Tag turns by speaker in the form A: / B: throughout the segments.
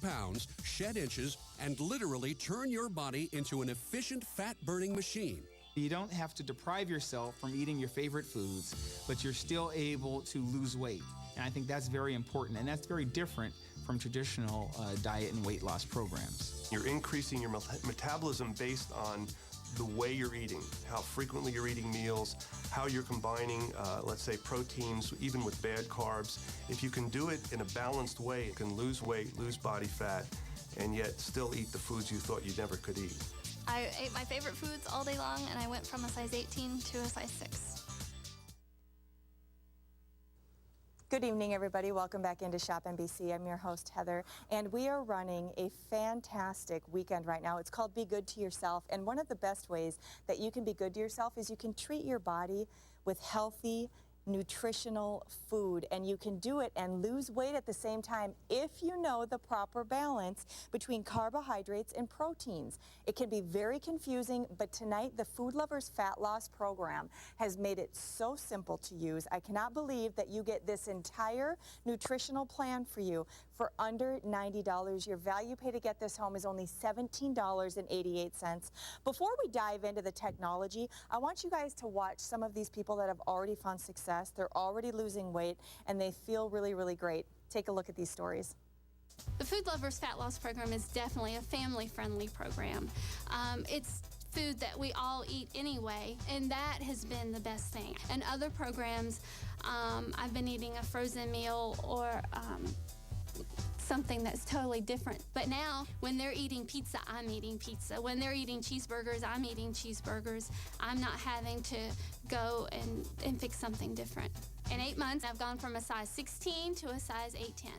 A: pounds, shed inches, and literally turn your body into an efficient fat-burning machine.
B: You don't have to deprive yourself from eating your favorite foods, but you're still able to lose weight. And I think that's very important, and that's very different from traditional diet and weight loss programs.
C: You're increasing your metabolism based on the way you're eating, how frequently you're eating meals, how you're combining, let's say, proteins, even with bad carbs. If you can do it in a balanced way, you can lose weight, lose body fat, and yet still eat the foods you thought you never could eat.
D: I ate my favorite foods all day long, and I went from a size 18 to a size 6.
E: Good evening, everybody. Welcome back into Shop NBC. I'm your host, Heather, and we are running a fantastic weekend right now. It's called Be Good to Yourself, and one of the best ways that you can be good to yourself is you can treat your body with healthy, nutritional food, and you can do it and lose weight at the same time if you know the proper balance between carbohydrates and proteins. It can be very confusing, but tonight the Food Lovers Fat Loss Program has made it so simple to use. I cannot believe that you get this entire nutritional plan for you for under $90. Your value pay to get this home is only $17.88. Before we dive into the technology, I want you guys to watch some of these people that have already found success. They're already losing weight, and they feel really, really great. Take a look at these stories.
D: The Food Lovers Fat Loss Program is definitely a family-friendly program. It's food that we all eat anyway, and that has been the best thing. And other programs, I've been eating a frozen meal or something that's totally different. But now, when they're eating pizza, I'm eating pizza. When they're eating cheeseburgers, I'm eating cheeseburgers. I'm not having to go and fix something different. In 8 months, I've gone from a size 16 to a size 8'10".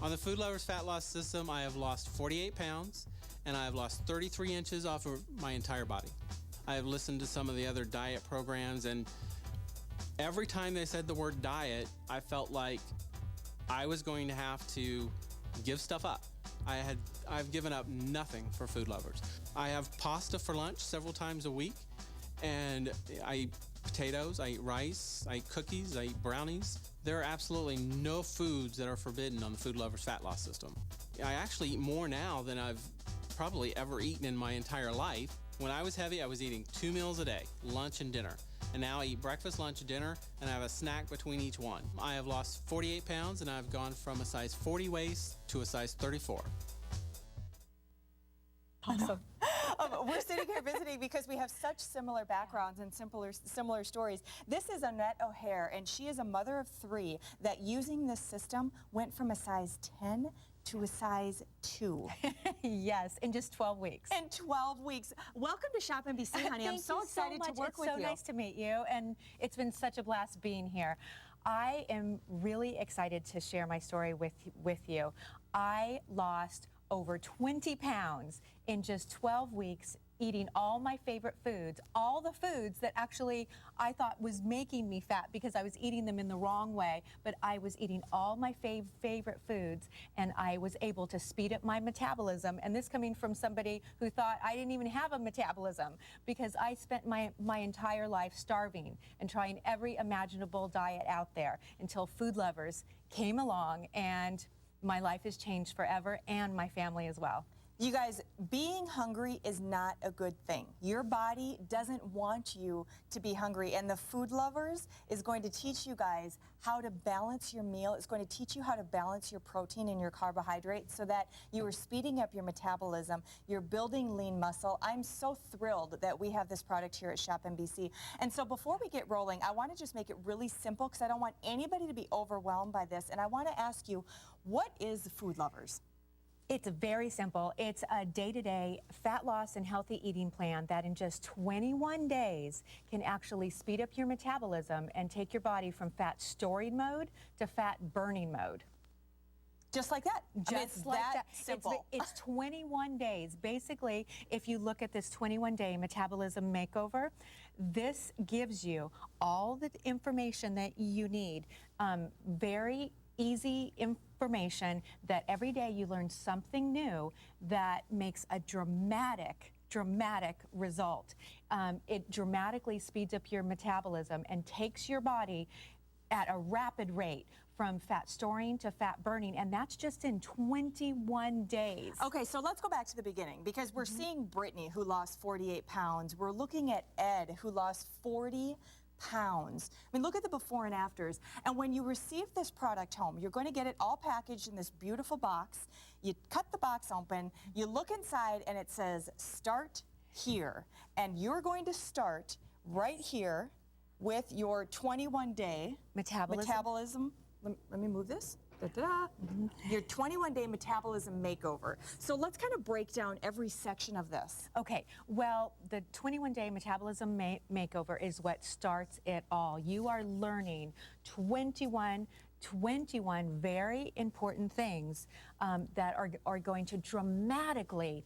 F: On the Food Lovers Fat Loss System, I have lost 48 pounds, and I have lost 33 inches off of my entire body. I have listened to some of the other diet programs, and every time they said the word diet, I felt like I was going to have to give stuff up. I've given up nothing for Food Lovers. I have pasta for lunch several times a week, and I eat potatoes, I eat rice, I eat cookies, I eat brownies. There are absolutely no foods that are forbidden on the Food Lovers Fat Loss System. I actually eat more now than I've probably ever eaten in my entire life. When I was heavy, I was eating 2 meals a day, lunch and dinner. And now I eat breakfast, lunch, and dinner, and I have a snack between each one. I have lost 48 pounds, and I've gone from a size 40 waist to a size 34.
E: Awesome. We're sitting here visiting because we have such similar backgrounds and similar stories. This is Annette O'Hare, and she is a mother of 3 that using this system went from a size 10 to a size 2.
G: Yes, in just 12 weeks.
E: In 12 weeks. Welcome to Shop NBC, honey. I'm so excited to work with you.
G: It's so nice to meet you, and it's been such a blast being here. I am really excited to share my story with you. I lost over 20 pounds in just 12 weeks, eating all my favorite foods, all the foods that actually I thought was making me fat because I was eating them in the wrong way, but I was eating all my favorite foods, and I was able to speed up my metabolism. And this coming from somebody who thought I didn't even have a metabolism, because I spent my entire life starving and trying every imaginable diet out there until Food Lovers came along, and my life has changed forever, and my family as well.
E: You guys, being hungry is not a good thing. Your body doesn't want you to be hungry, and the Food Lovers is going to teach you guys how to balance your meal. It's going to teach you how to balance your protein and your carbohydrates so that you are speeding up your metabolism. You're building lean muscle. I'm so thrilled that we have this product here at Shop NBC. And so before we get rolling, I want to just make it really simple because I don't want anybody to be overwhelmed by this. And I want to ask you, what is the Food Lovers?
G: It's very simple. It's a day-to-day fat loss and healthy eating plan that in just 21 days can actually speed up your metabolism and take your body from fat storing mode to fat burning mode.
E: Just like that.
G: Just like that. Simple. It's 21 days. Basically, if you look at this 21-day metabolism makeover, this gives you all the information that you need. Very easy information that every day you learn something new that makes a dramatic result. It dramatically speeds up your metabolism and takes your body at a rapid rate from fat storing to fat burning, and that's just in 21 days.
E: Okay, so let's go back to the beginning, because we're seeing Brittany, who lost 48 pounds. We're looking at Ed, who lost 40 pounds. I mean, look at the before and afters. And when you receive this product home, you're going to get it all packaged in this beautiful box. You cut the box open, you look inside, and it says, start here. And you're going to start right here with your 21-day metabolism. Let me move this. Da-da. Your 21-day metabolism makeover. So let's kind of break down every section of this.
G: Okay, well, the 21-day metabolism makeover is what starts it all. You are learning 21 very important things that are going to dramatically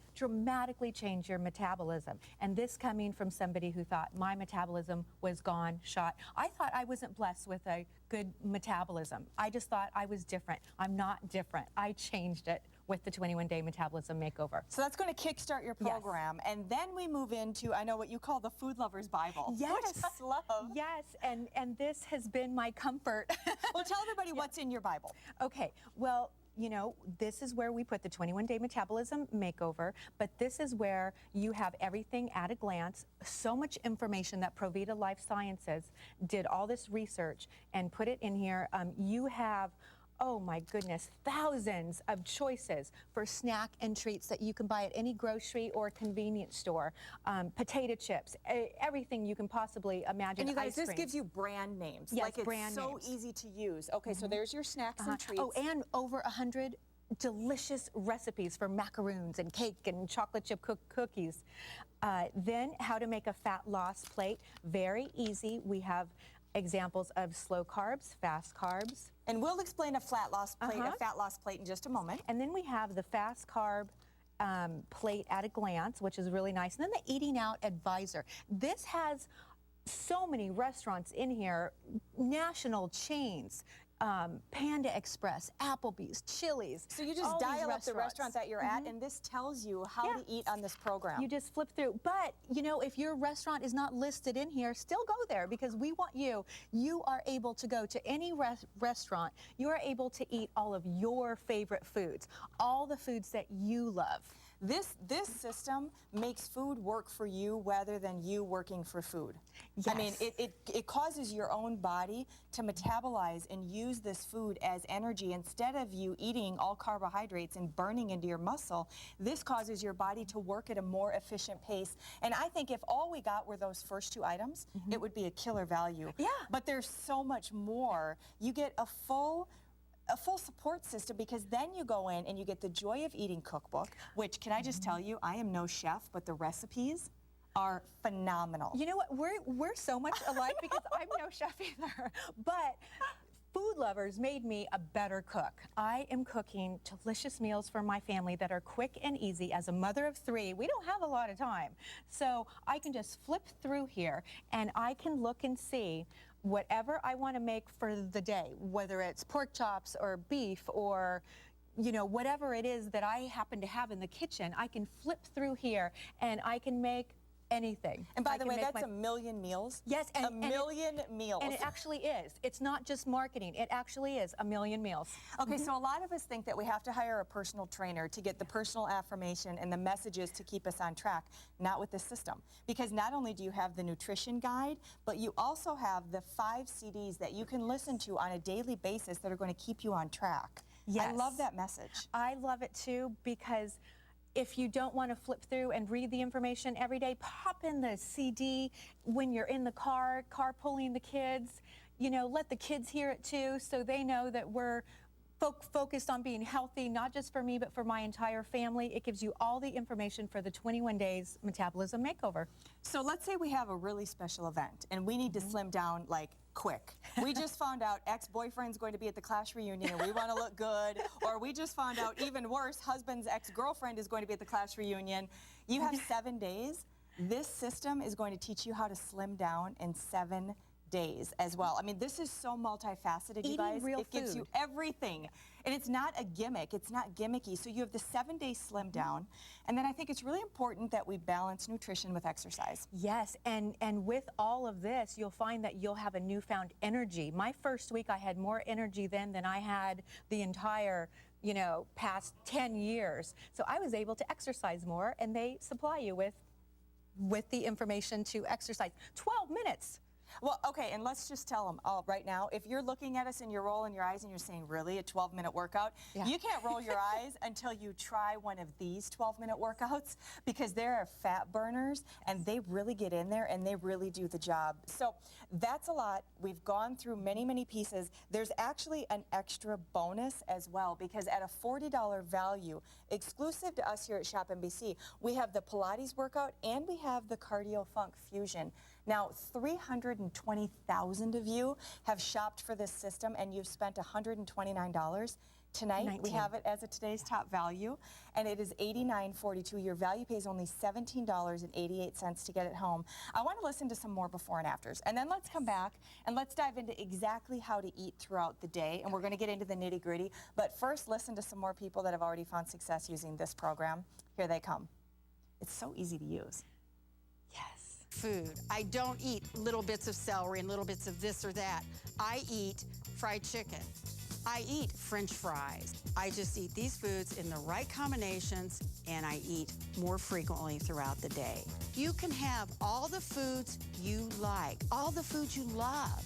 G: change your metabolism. And this coming from somebody who thought my metabolism was gone, shot. I thought I wasn't blessed with a good metabolism. I just thought I was different. I'm not different. I changed it with the 21-day metabolism makeover.
E: So that's going to kickstart your program. Yes. And then we move into, I know what you call the Food Lover's Bible.
G: Yes.
E: Which I love.
G: Yes, and this has been my comfort.
E: Well, tell everybody what's in your Bible.
G: Okay, well, you know, this is where we put the 21-day metabolism makeover, but this is where you have everything at a glance, so much information that Provita Life Sciences did all this research and put it in here. You have, oh my goodness, thousands of choices for snack and treats that you can buy at any grocery or convenience store. Potato chips, everything you can possibly imagine.
E: And you guys,
G: ice
E: this
G: cream.
E: gives you brand names.
G: Yes,
E: like it's
G: brand
E: so
G: names.
E: easy to use. Okay, so there's your snacks and treats.
G: Oh, and over 100 delicious recipes for macaroons and cake and chocolate chip cookies. Then how to make a fat loss plate. Very easy. We have examples of slow carbs, fast carbs.
E: And we'll explain a fat loss plate in just a moment.
G: And then we have the fast carb plate at a glance, which is really nice. And then the eating out advisor. This has so many restaurants in here, national chains. Panda Express, Applebee's, Chili's.
E: So you just dial up the restaurant that you're at, and this tells you how to eat on this program.
G: You just flip through. But, you know, if your restaurant is not listed in here, still go there, because we want you. You are able to go to any restaurant. You are able to eat all of your favorite foods, all the foods that you love.
E: This system makes food work for you rather than you working for food.
G: Yes.
E: I mean, it causes your own body to metabolize and use this food as energy. Instead of you eating all carbohydrates and burning into your muscle, this causes your body to work at a more efficient pace. And I think if all we got were those first two items, it would be a killer value.
G: Yeah.
E: But there's so much more. You get a full support system, because then you go in and you get the Joy of Eating cookbook, which, can I just tell you, I am no chef, but the recipes are phenomenal.
G: You know what, we're so much alike, because I'm no chef either, but Food Lovers made me a better cook. I am cooking delicious meals for my family that are quick and easy. As a mother of 3, we don't have a lot of time. So I can just flip through here and I can look and see whatever I want to make for the day, whether it's pork chops or beef or, you know, whatever it is that I happen to have in the kitchen. I can flip through here and I can make anything.
E: And by the way, that's a million meals.
G: Yes, and
E: a million meals.
G: And it actually is. It's not just marketing. It actually is a million meals.
E: Okay, so a lot of us think that we have to hire a personal trainer to get the personal affirmation and the messages to keep us on track. Not with this system. Because not only do you have the nutrition guide, but you also have the 5 CDs that you can listen to on a daily basis that are going to keep you on track.
G: Yes.
E: I love that message.
G: I love it too, because if you don't want to flip through and read the information every day, pop in the CD when you're in the car, carpooling the kids. You know, let the kids hear it too, so they know that we're focused on being healthy, not just for me, but for my entire family. It gives you all the information for the 21 days metabolism makeover.
E: So let's say we have a really special event and we need to slim down like quick. We just found out ex-boyfriend's going to be at the class reunion and we want to look good. Or we just found out, even worse, husband's ex-girlfriend is going to be at the class reunion. You have 7 days. This system is going to teach you how to slim down in 7 days as well. I mean, this is so multifaceted, you guys.
G: Real
E: it gives you everything. And it's not a gimmick. It's not gimmicky. So you have the 7-day slim down. And then I think it's really important that we balance nutrition with exercise.
G: Yes, and with all of this, you'll find that you'll have a newfound energy. My first week, I had more energy then than I had the entire, you know, past 10 years. So I was able to exercise more, and they supply you with the information to exercise. 12 minutes.
E: Well, okay, and let's just tell them right now, if you're looking at us and you're rolling your eyes and you're saying, really, a 12-minute workout?
G: Yeah.
E: You can't roll your eyes until you try one of these 12-minute workouts, because there are fat burners, and they really get in there, and they really do the job. So that's a lot. We've gone through many, many pieces. There's actually an extra bonus as well, because at a $40 value, exclusive to us here at Shop NBC, we have the Pilates workout and we have the Cardio Funk Fusion. Now, 320,000 of you have shopped for this system, and you've spent $129. Tonight, we have it as a today's top value, and it is $89.42. Your value pays only $17.88 to get it home. I want to listen to some more before and afters, and then let's come back and let's dive into exactly how to eat throughout the day, and we're going to get into the nitty-gritty. But first, listen to some more people that have already found success using this program. Here they come. It's so easy to use.
H: Food. I don't eat little bits of celery and little bits of this or that. I eat fried chicken. I eat French fries. I just eat these foods in the right combinations, and I eat more frequently throughout the day. You can have all the foods you like, all the foods you love,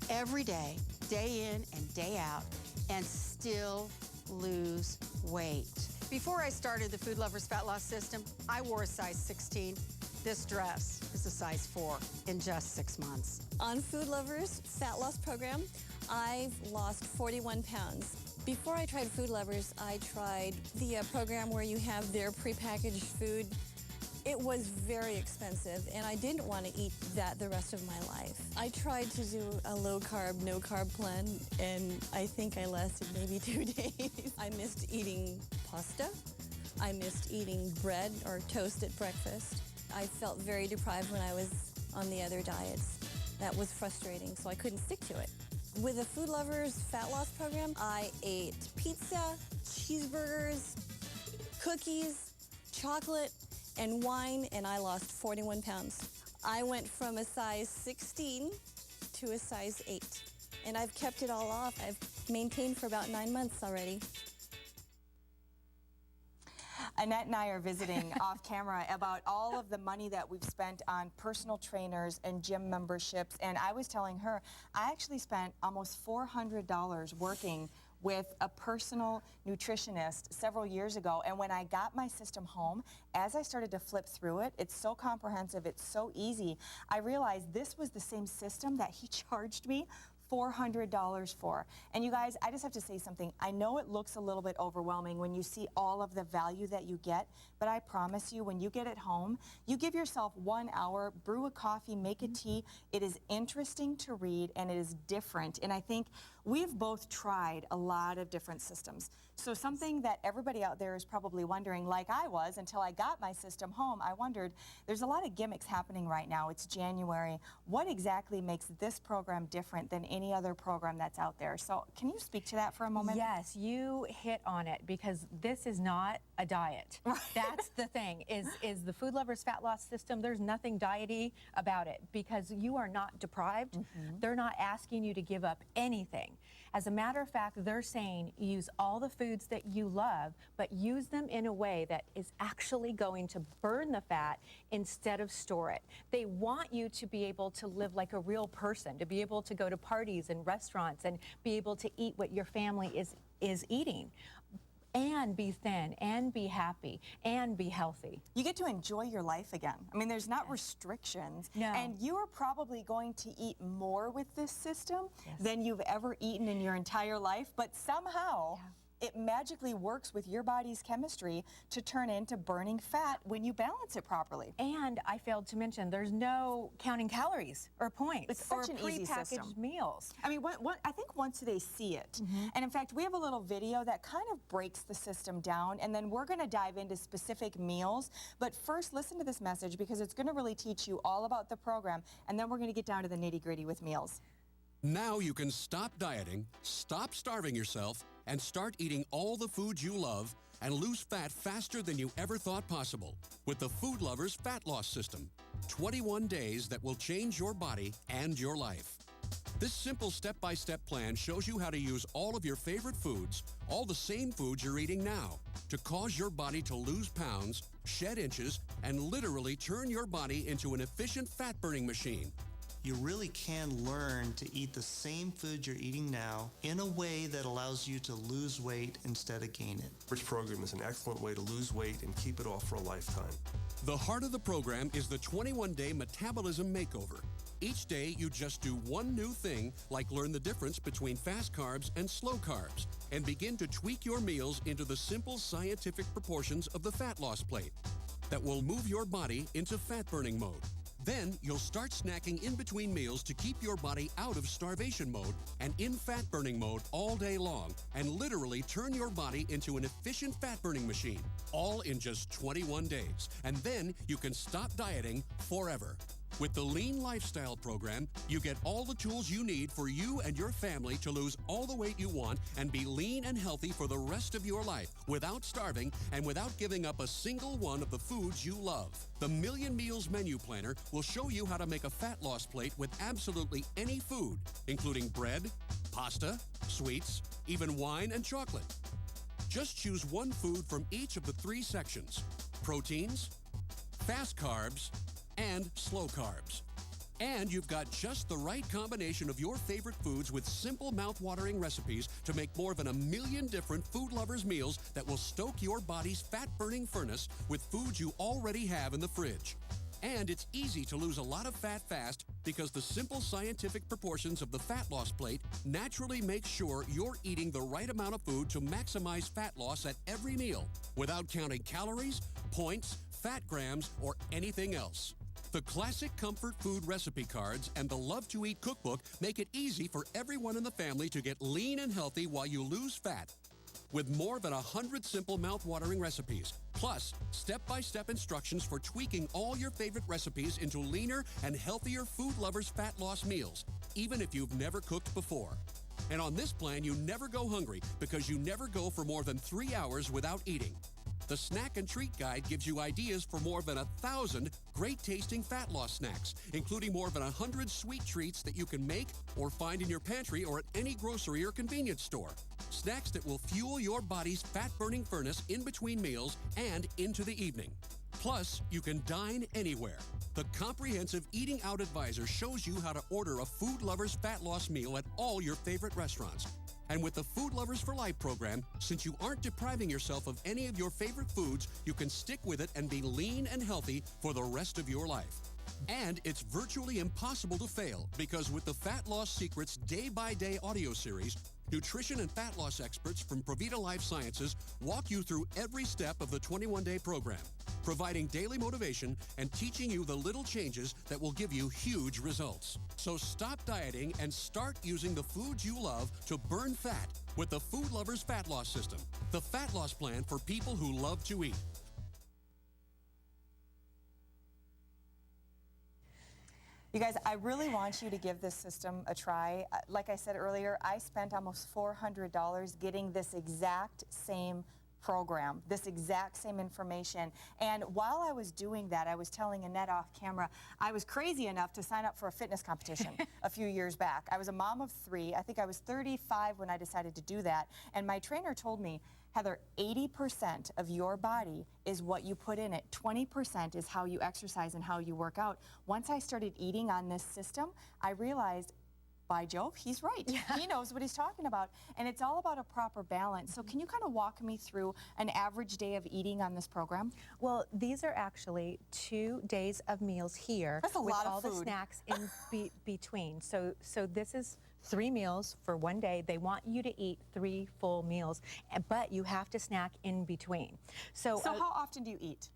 H: every day, day in and day out, and still lose weight. Before I started the Food Lovers Fat Loss System, I wore a size 16. This dress is a size 4 in just 6 months.
I: On Food Lovers Fat Loss Program, I've lost 41 pounds. Before I tried Food Lovers, I tried the program where you have their prepackaged food. It was very expensive, and I didn't want to eat that the rest of my life. I tried to do a low-carb, no-carb plan, and I think I lasted maybe 2 days. I missed eating pasta. I missed eating bread or toast at breakfast. I felt very deprived when I was on the other diets. That was frustrating, so I couldn't stick to it. With the Food Lovers Fat Loss Program, I ate pizza, cheeseburgers, cookies, chocolate, and wine, and I lost 41 pounds. I went from a size 16 to a size 8, and I've kept it all off. I've maintained for about 9 months already.
E: Annette and I are visiting off camera about all of the money that we've spent on personal trainers and gym memberships, and I was telling her I actually spent almost $400 working with a personal nutritionist several years ago, and when I got my system home, as I started to flip through it, it's so comprehensive, it's so easy, I realized this was the same system that he charged me $400 for. And you guys, I just have to say something. I know it looks a little bit overwhelming when you see all of the value that you get, but I promise you, when you get it home, you give yourself 1 hour, brew a coffee, make a tea. It is interesting to read, and it is different. And I think we've both tried a lot of different systems. So something that everybody out there is probably wondering, like I was until I got my system home, I wondered, there's a lot of gimmicks happening right now. It's January. What exactly makes this program different than any other program that's out there? So can you speak to that for a moment?
G: Yes, you hit on it, because this is not a diet. That's the thing, is the Food Lovers Fat Loss System, there's nothing diety about it, because you are not deprived. They're not asking you to give up anything. As a matter of fact, they're saying use all the foods that you love, but use them in a way that is actually going to burn the fat instead of store it. They want you to be able to live like a real person, to be able to go to parties and restaurants and be able to eat what your family is eating, and be thin, and be happy, and be healthy.
E: You get to enjoy your life again. I mean, there's not restrictions.
G: No.
E: And you are probably going to eat more with this system than you've ever eaten in your entire life, but somehow it magically works with your body's chemistry to turn into burning fat when you balance it properly.
G: And I failed to mention, there's no counting calories or points.
E: It's such
G: or
E: an easy system.
G: prepackaged meals.
E: I mean, I think once they see it, and in fact, we have a little video that kind of breaks the system down, and then we're going to dive into specific meals. But first, listen to this message because it's going to really teach you all about the program, and then we're going to get down to the nitty-gritty with meals.
A: Now you can stop dieting, stop starving yourself, and start eating all the foods you love and lose fat faster than you ever thought possible with the Food Lovers Fat Loss System. 21 days that will change your body and your life. This simple step-by-step plan shows you how to use all of your favorite foods, all the same foods you're eating now, to cause your body to lose pounds, shed inches, and literally turn your body into an efficient fat-burning machine.
J: You really can learn to eat the same food you're eating now in a way that allows you to lose weight instead of gain it.
C: This program is an excellent way to lose weight and keep it off for a lifetime.
A: The heart of the program is the 21-day metabolism makeover. Each day, you just do one new thing, like learn the difference between fast carbs and slow carbs, and begin to tweak your meals into the simple scientific proportions of the fat loss plate that will move your body into fat-burning mode. Then, you'll start snacking in between meals to keep your body out of starvation mode and in fat-burning mode all day long, and literally turn your body into an efficient fat-burning machine, all in just 21 days. And then, you can stop dieting forever. With the Lean Lifestyle program, you get all the tools you need for you and your family to lose all the weight you want and be lean and healthy for the rest of your life without starving and without giving up a single one of the foods you love. The Million Meals Menu Planner will show you how to make a fat loss plate with absolutely any food, including bread, pasta, sweets, even wine and chocolate. Just choose one food from each of the 3 sections: proteins, fast carbs, and slow carbs. And you've got just the right combination of your favorite foods with simple mouth-watering recipes to make more than 1 million different Food Lovers meals that will stoke your body's fat-burning furnace with foods you already have in the fridge. And it's easy to lose a lot of fat fast because the simple scientific proportions of the fat loss plate naturally make sure you're eating the right amount of food to maximize fat loss at every meal without counting calories, points, fat grams, or anything else. The classic comfort food recipe cards and the Love to Eat cookbook make it easy for everyone in the family to get lean and healthy while you lose fat. With more than 100 simple mouth-watering recipes, plus step-by-step instructions for tweaking all your favorite recipes into leaner and healthier Food Lovers fat loss meals, even if you've never cooked before. And on this plan, you never go hungry because you never go for more than 3 hours without eating. The Snack and Treat Guide gives you ideas for more than 1,000 great-tasting fat loss snacks, including more than 100 sweet treats that you can make or find in your pantry or at any grocery or convenience store. Snacks that will fuel your body's fat-burning furnace in between meals and into the evening. Plus, you can dine anywhere. The comprehensive Eating Out Advisor shows you how to order a Food Lovers fat loss meal at all your favorite restaurants. And with the Food Lovers for Life program, since you aren't depriving yourself of any of your favorite foods, you can stick with it and be lean and healthy for the rest of your life. And it's virtually impossible to fail because with the Fat Loss Secrets Day-by-Day audio series, nutrition and fat loss experts from Provita Life Sciences walk you through every step of the 21-day program, providing daily motivation and teaching you the little changes that will give you huge results. So stop dieting and start using the foods you love to burn fat with the Food Lovers Fat Loss System, the fat loss plan for people who love to eat.
E: You guys, I really want you to give this system a try. Like I said earlier, I spent almost $400 getting this exact same program, this exact same information. And while I was doing that, I was telling Annette off camera, I was crazy enough to sign up for a fitness competition a few years back. I was a mom of 3. I think I was 35 when I decided to do that. And my trainer told me, Heather, 80% of your body is what you put in it. 20% is how you exercise and how you work out. Once I started eating on this system, I realized, by Jove, he's right. Yeah. He knows what he's talking about. And it's all about a proper balance. So can you kind of walk me through an average day of eating on this program?
G: Well, these are actually 2 days of meals here.
E: That's a
G: with
E: lot of
G: all
E: food.
G: the snacks in between. So this is 3 meals for one day. They want you to eat 3 full meals, but you have to snack in between. So
E: how often do you eat?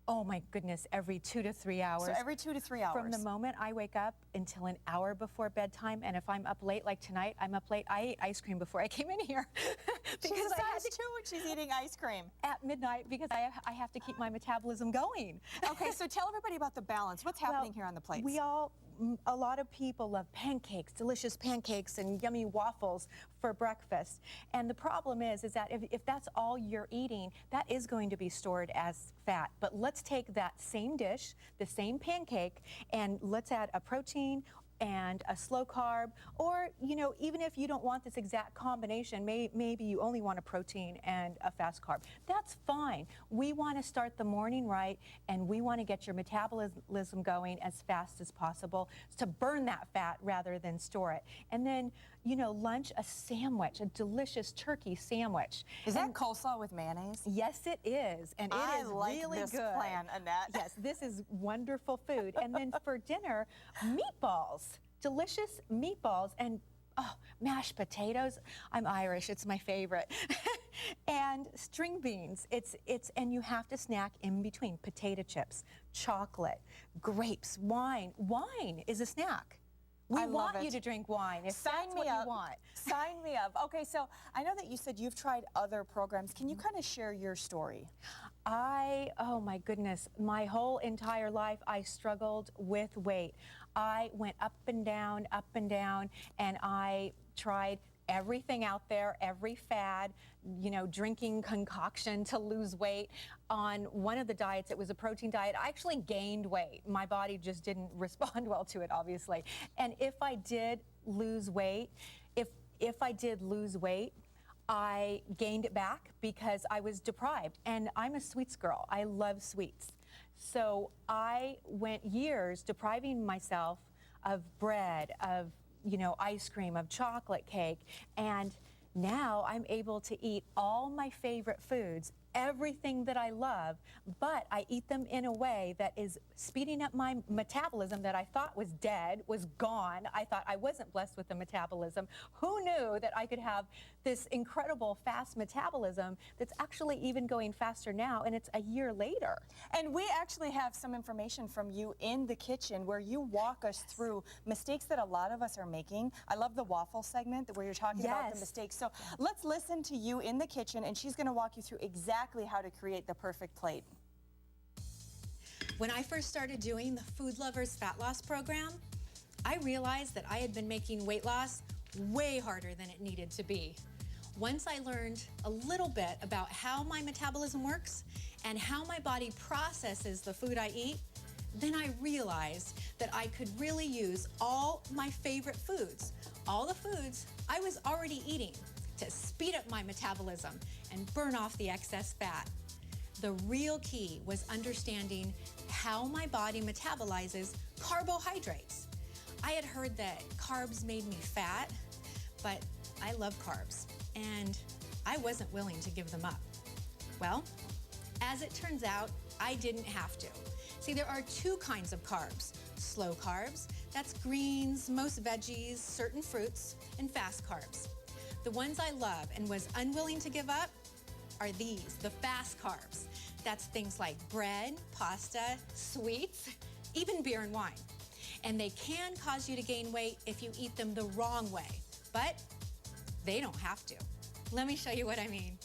G: Oh my goodness, every 2 to 3 hours.
E: So every 2 to 3 hours.
G: From the moment I wake up until an hour before bedtime, and if I'm up late, like tonight, I'm up late, I ate ice cream before I came in here.
E: She's a size 2 when she's eating ice cream.
G: At midnight, because I have to keep my metabolism going.
E: Okay, so tell everybody about the balance. What's happening here on the plates?
G: A lot of people love pancakes, delicious pancakes and yummy waffles for breakfast. And the problem is that if that's all you're eating, that is going to be stored as fat. But let's take that same dish, the same pancake, and let's add a protein and a slow carb, or even if you don't want this exact combination, maybe you only want a protein and a fast carb. That's fine. We want to start the morning right, and we want to get your metabolism going as fast as possible to burn that fat rather than store it. And then lunch, a sandwich, a delicious turkey sandwich.
E: Is that coleslaw with mayonnaise?
G: Yes, it is, and it is really
E: this
G: good.
E: plan, Annette.
G: Yes, this is wonderful food. And then for dinner, meatballs, delicious meatballs, and mashed potatoes. I'm Irish; it's my favorite. And string beans. And you have to snack in between. Potato chips, chocolate, grapes, wine. Wine is a snack. We want you to drink wine if that's what you want.
E: Sign me up. Okay, so I know that you said you've tried other programs. Can you kind of share your story?
G: Oh my goodness, my whole entire life I struggled with weight. I went up and down, and I tried everything out there, every fad, drinking concoction to lose weight. On one of the diets, it was a protein diet. I actually gained weight. My body just didn't respond well to it, obviously. And if I did lose weight, I gained it back because I was deprived. And I'm a sweets girl. I love sweets. So I went years depriving myself of bread, of ice cream, of chocolate cake, and now I'm able to eat all my favorite foods, everything that I love, but I eat them in a way that is speeding up my metabolism that I thought was dead, was gone. I thought I wasn't blessed with a metabolism. Who knew that I could have this incredible fast metabolism that's actually even going faster now, and it's a year later.
E: And we actually have some information from you in the kitchen where you walk us through mistakes that a lot of us are making. I love the waffle segment where you're talking about the mistakes. So let's listen to you in the kitchen, and she's going to walk you through exactly how to create the perfect plate.
K: When I first started doing the Food Lovers Fat Loss Program, I realized that I had been making weight loss way harder than it needed to be. Once I learned a little bit about how my metabolism works and how my body processes the food I eat, then I realized that I could really use all my favorite foods, all the foods I was already eating, to speed up my metabolism and burn off the excess fat. The real key was understanding how my body metabolizes carbohydrates. I had heard that carbs made me fat, but I love carbs, and I wasn't willing to give them up. Well, as it turns out, I didn't have to. See, there are 2 kinds of carbs. Slow carbs, that's greens, most veggies, certain fruits, and fast carbs. The ones I love and was unwilling to give up are these, the fast carbs. That's things like bread, pasta, sweets, even beer and wine. And they can cause you to gain weight if you eat them the wrong way, but they don't have to. Let me show you what I mean.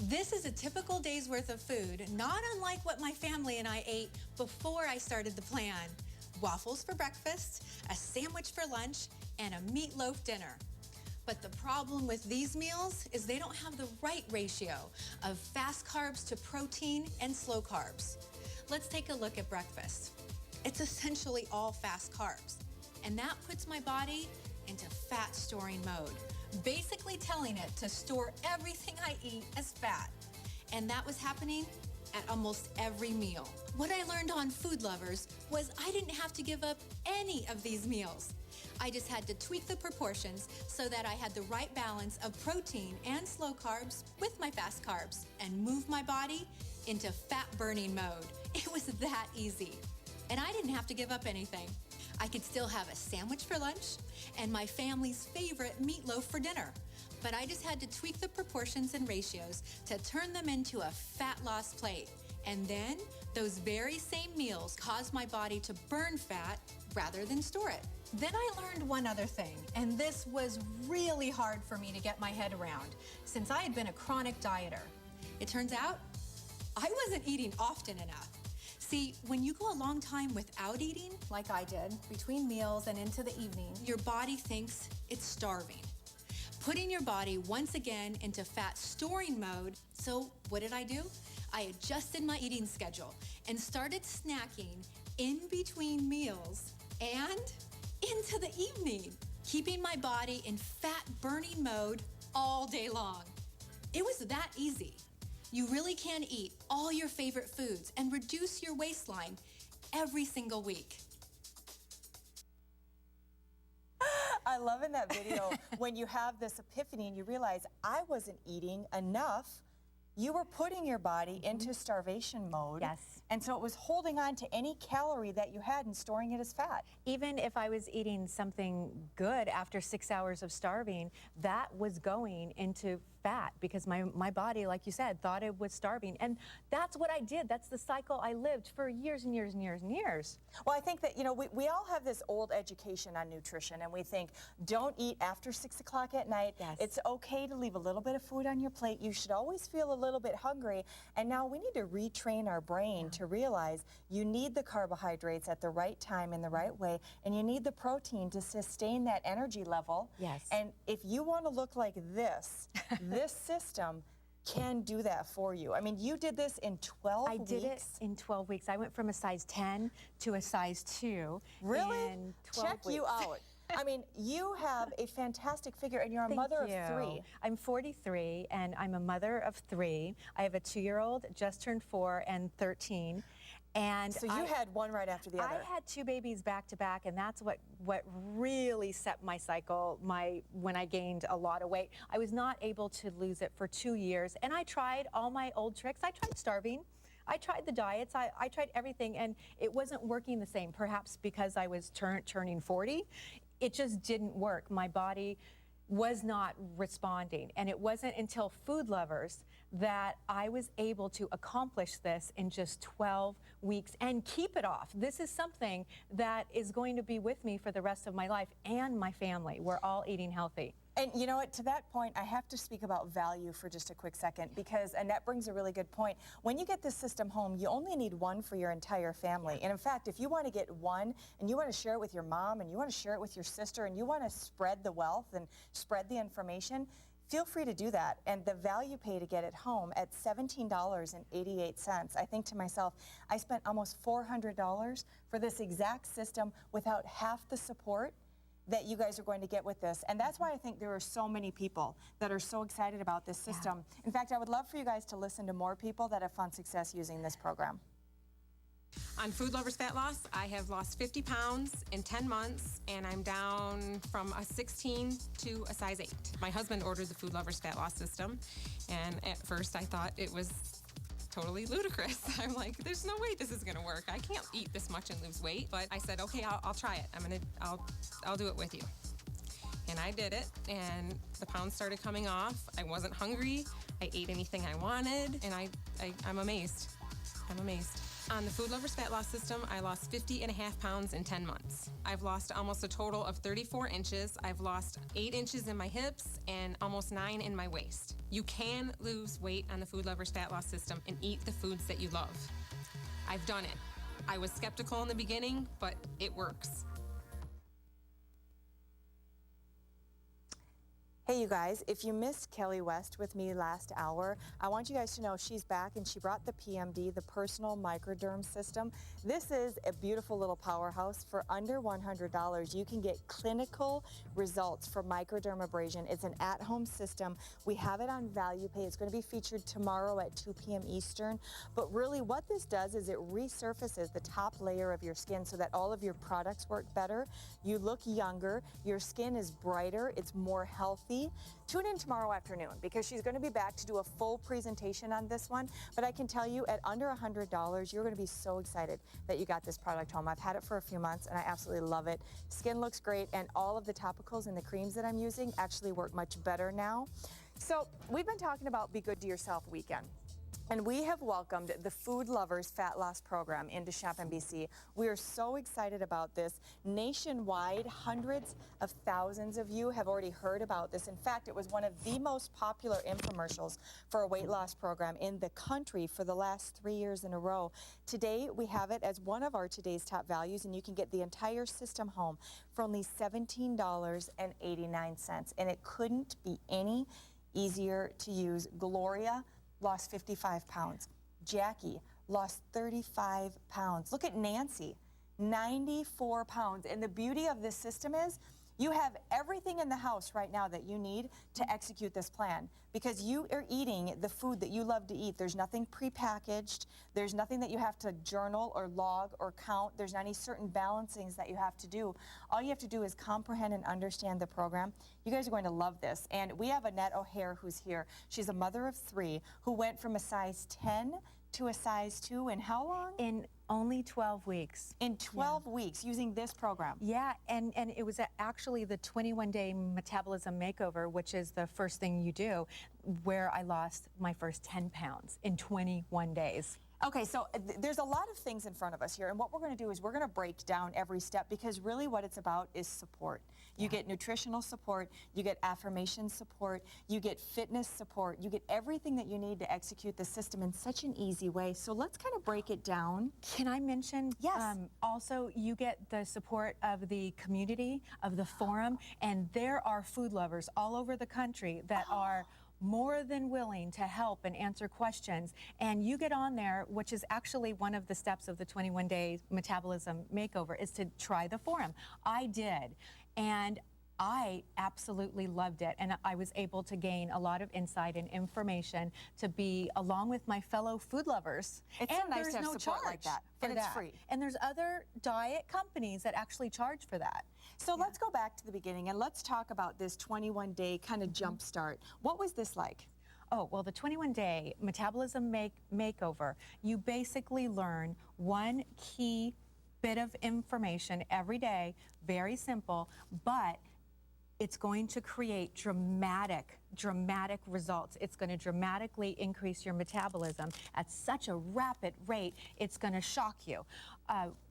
K: This is a typical day's worth of food, not unlike what my family and I ate before I started the plan. Waffles for breakfast, a sandwich for lunch, and a meatloaf dinner. But the problem with these meals is they don't have the right ratio of fast carbs to protein and slow carbs. Let's take a look at breakfast. It's essentially all fast carbs, and that puts my body into fat storing mode, basically telling it to store everything I eat as fat. And that was happening at almost every meal. What I learned on Food Lovers was I didn't have to give up any of these meals. I just had to tweak the proportions so that I had the right balance of protein and slow carbs with my fast carbs and move my body into fat burning mode. It was that easy. And I didn't have to give up anything. I could still have a sandwich for lunch and my family's favorite meatloaf for dinner. But I just had to tweak the proportions and ratios to turn them into a fat loss plate. And then those very same meals caused my body to burn fat rather than store it.
L: Then I learned one other thing, and this was really hard for me to get my head around since I had been a chronic dieter.
K: It turns out I wasn't eating often enough. See, when you go a long time without eating,
L: like I did, between meals and into the evening,
K: your body thinks it's starving, putting your body once again into fat storing mode. So what did I do? I adjusted my eating schedule and started snacking in between meals and into the evening, keeping my body in fat burning mode all day long. It was that easy. You really can eat all your favorite foods and reduce your waistline every single week.
E: I love in that video when you have this epiphany and you realize I wasn't eating enough. You were putting your body into starvation mode.
G: Yes.
E: And so it was holding on to any calorie that you had and storing it as fat.
G: Even if I was eating something good after 6 hours of starving, that was going into fat because my body, like you said, thought it was starving. And that's what I did. That's the cycle I lived for years and years and years and years.
E: Well, I think that, you know, we all have this old education on nutrition, and we think, don't eat after 6 o'clock at night.
G: Yes.
E: It's okay to leave a little bit of food on your plate. You should always feel a little bit hungry. And now we need to retrain our brain to realize you need the carbohydrates at the right time in the right way, and you need the protein to sustain that energy level.
G: Yes.
E: And if you want to look like this, this system can do that for you. I mean, you did this in 12 weeks.
G: I did it in 12 weeks. I went from a size 10 to a size 2
E: Really?
G: in 12
E: Check
G: weeks.
E: you out. I mean, you have a fantastic figure, and you're a mother of 3.
G: I'm 43, and I'm a mother of 3. I have a 2-year-old, just turned 4, and 13. And
E: so you had one right after the other.
G: I had 2 babies back to back, and that's what really set my cycle. When I gained a lot of weight, I was not able to lose it for 2 years, and I tried all my old tricks. I tried starving. I tried the diets. I tried everything, and it wasn't working the same. Perhaps because I was turning 40, it just didn't work. My body was not responding, and it wasn't until Food Lovers that I was able to accomplish this in just 12 weeks and keep it off. This is something that is going to be with me for the rest of my life and my family. We're all eating healthy.
E: And you know what, to that point, I have to speak about value for just a quick second, because Annette brings a really good point. When you get this system home, you only need one for your entire family. And in fact, if you want to get one and you want to share it with your mom and you want to share it with your sister and you want to spread the wealth and spread the information, feel free to do that. And the value pay to get it home at $17.88. I think to myself, I spent almost $400 for this exact system without half the support that you guys are going to get with this. And that's why I think there are so many people that are so excited about this system. In fact, I would love for you guys to listen to more people that have found success using this program.
M: On Food Lovers Fat Loss, I have lost 50 pounds in 10 months, and I'm down from a 16 to a size 8. My husband ordered the Food Lovers Fat Loss system, and at first I thought it was totally ludicrous. I'm like, there's no way this is gonna work. I can't eat this much and lose weight. But I said, okay, I'll try it. I'll do it with you. And I did it, and the pounds started coming off. I wasn't hungry. I ate anything I wanted, and I'm amazed. I'm amazed. On the Food Lovers Fat Loss system, I lost 50.5 pounds in 10 months. I've lost almost a total of 34 inches. I've lost 8 inches in my hips and almost 9 in my waist. You can lose weight on the Food Lovers Fat Loss system and eat the foods that you love. I've done it. I was skeptical in the beginning, but it works.
E: Hey, you guys, if you missed Kelly West with me last hour, I want you guys to know she's back, and she brought the PMD, the Personal Microderm System. This is a beautiful little powerhouse. For under $100, you can get clinical results for microdermabrasion. It's an at-home system. We have it on Value Pay. It's going to be featured tomorrow at 2 p.m. Eastern. But really what this does is it resurfaces the top layer of your skin so that all of your products work better. You look younger. Your skin is brighter. It's more healthy. healthy, tune in tomorrow afternoon because she's going to be back to do a full presentation on this one. But I can tell you at under $100, you're going to be so excited that you got this product home. I've had it for a few months and I absolutely love it. Skin looks great, and all of the topicals and the creams that I'm using actually work much better now. So we've been talking about Be Good to Yourself weekend. And we have welcomed the Food Lovers Fat Loss Program into Shop NBC. We are so excited about this. Nationwide, hundreds of thousands of you have already heard about this. In fact, it was one of the most popular infomercials for a weight loss program in the country for the last 3 years in a row. Today, we have it as one of our today's top values, and you can get the entire system home for only $17.89. And it couldn't be any easier to use. Gloria lost 55 pounds. Jackie lost 35 pounds. Look at Nancy, 94 pounds. And the beauty of this system is you have everything in the house right now that you need to execute this plan because you are eating the food that you love to eat. There's nothing prepackaged. There's nothing that you have to journal or log or count. There's not any certain balancings that you have to do. All you have to do is comprehend and understand the program. You guys are going to love this. And we have Annette O'Hare who's here. She's a mother of 3 who went from a size 10 to a size 2 in how long?
G: In only 12 weeks.
E: In 12 weeks using this program.
G: Yeah, and it was actually the 21-day metabolism makeover, which is the first thing you do, where I lost my first 10 pounds in 21 days.
E: Okay, so there's a lot of things in front of us here, and what we're going to do is we're going to break down every step because really what it's about is support. You get nutritional support, you get affirmation support, you get fitness support, you get everything that you need to execute the system in such an easy way. So let's kind of break it down.
G: Can I mention?
E: Yes.
G: Also, you get the support of the community, of the forum, and there are food lovers all over the country that are more than willing to help and answer questions. And you get on there, which is actually one of the steps of the 21-day metabolism makeover, is to try the forum. I did, and I absolutely loved it, and I was able to gain a lot of insight and information to be along with my fellow food lovers.
E: It's
G: and
E: so nice
G: there's
E: to have
G: no
E: support
G: charge
E: like that,
G: for
E: and it's
G: that.
E: free.
G: And there's other diet companies that actually charge for that.
E: So let's go back to the beginning and let's talk about this 21-day kind of jump start. What was this like?
G: Oh, well, the 21-day metabolism makeover, you basically learn one key bit of information every day, very simple, but it's going to create dramatic results. It's going to dramatically increase your metabolism at such a rapid rate, it's going to shock you.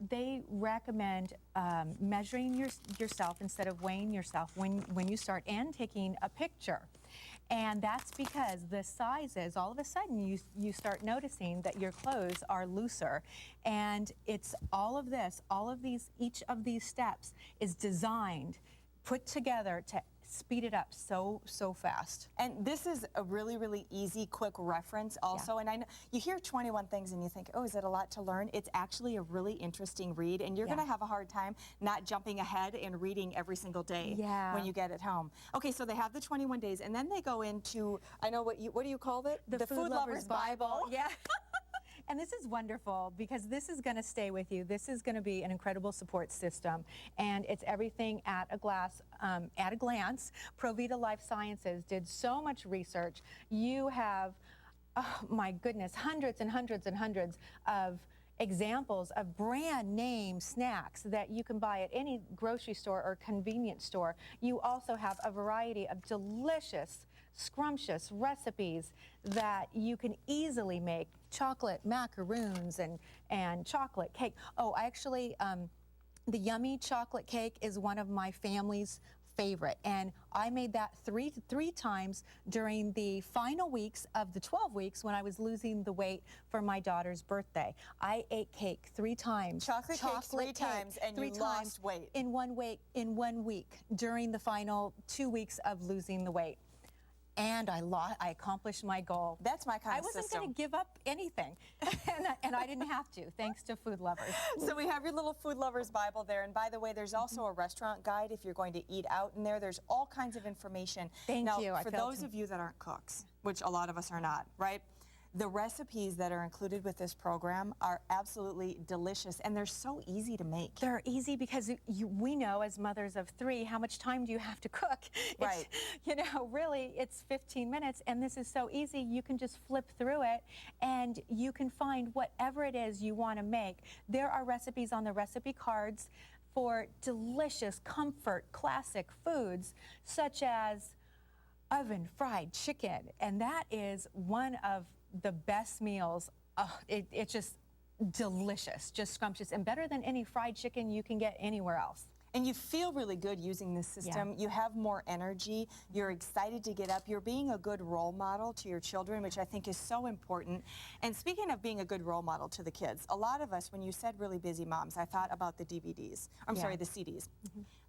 G: They recommend measuring yourself instead of weighing yourself when you start and taking a picture. And that's because the sizes, all of a sudden you start noticing that your clothes are looser. And it's all of this, each of these steps is designed, put together to speed it up so fast.
E: And this is a really, really easy, quick reference also. Yeah. And I know you hear 21 things and you think, oh, is it a lot to learn? It's actually a really interesting read, and you're going to have a hard time not jumping ahead and reading every single day when you get it home. Okay, so they have the 21 days, and then they go into, I know what do you call it?
G: The Food Lover's Bible.
E: Yeah.
G: And this is wonderful because this is going to stay with you. This is going to be an incredible support system, and it's everything at a glance. Provita Life Sciences did so much research. You have, oh my goodness, hundreds and hundreds and hundreds of examples of brand name snacks that you can buy at any grocery store or convenience store. You also have a variety of delicious, scrumptious recipes that you can easily make. Chocolate macaroons and chocolate cake. Oh, I actually, the yummy chocolate cake is one of my family's favorite, and I made that three times during the final weeks of the 12 weeks when I was losing the weight for my daughter's birthday. I ate cake 3 times.
E: Chocolate cake 3 times, and you lost weight.
G: In 1 week during the final 2 weeks of losing the weight. And I accomplished my goal.
E: That's my kind of
G: system. I wasn't going to give up anything, and I didn't have to, thanks to Food Lovers.
E: So we have your little Food Lovers Bible there, and by the way, there's also a restaurant guide if you're going to eat out in there. There's all kinds of information.
G: Thank you.
E: For those of you that aren't cooks, which a lot of us are not, right? The recipes that are included with this program are absolutely delicious, and they're so easy to make.
G: They're easy because we know as mothers of 3, how much time do you have to cook?
E: Right.
G: You know, really, it's 15 minutes, and this is so easy. You can just flip through it, and you can find whatever it is you want to make. There are recipes on the recipe cards for delicious, comfort, classic foods, such as oven fried chicken, and that is one of the best meals. It's just delicious, just scrumptious, and better than any fried chicken you can get anywhere else.
E: And you feel really good using this system.
G: Yeah.
E: You have more energy. You're excited to get up. You're being a good role model to your children, which I think is so important. And speaking of being a good role model to the kids, a lot of us, when you said really busy moms, I thought about the DVDs. I'm sorry, the CDs.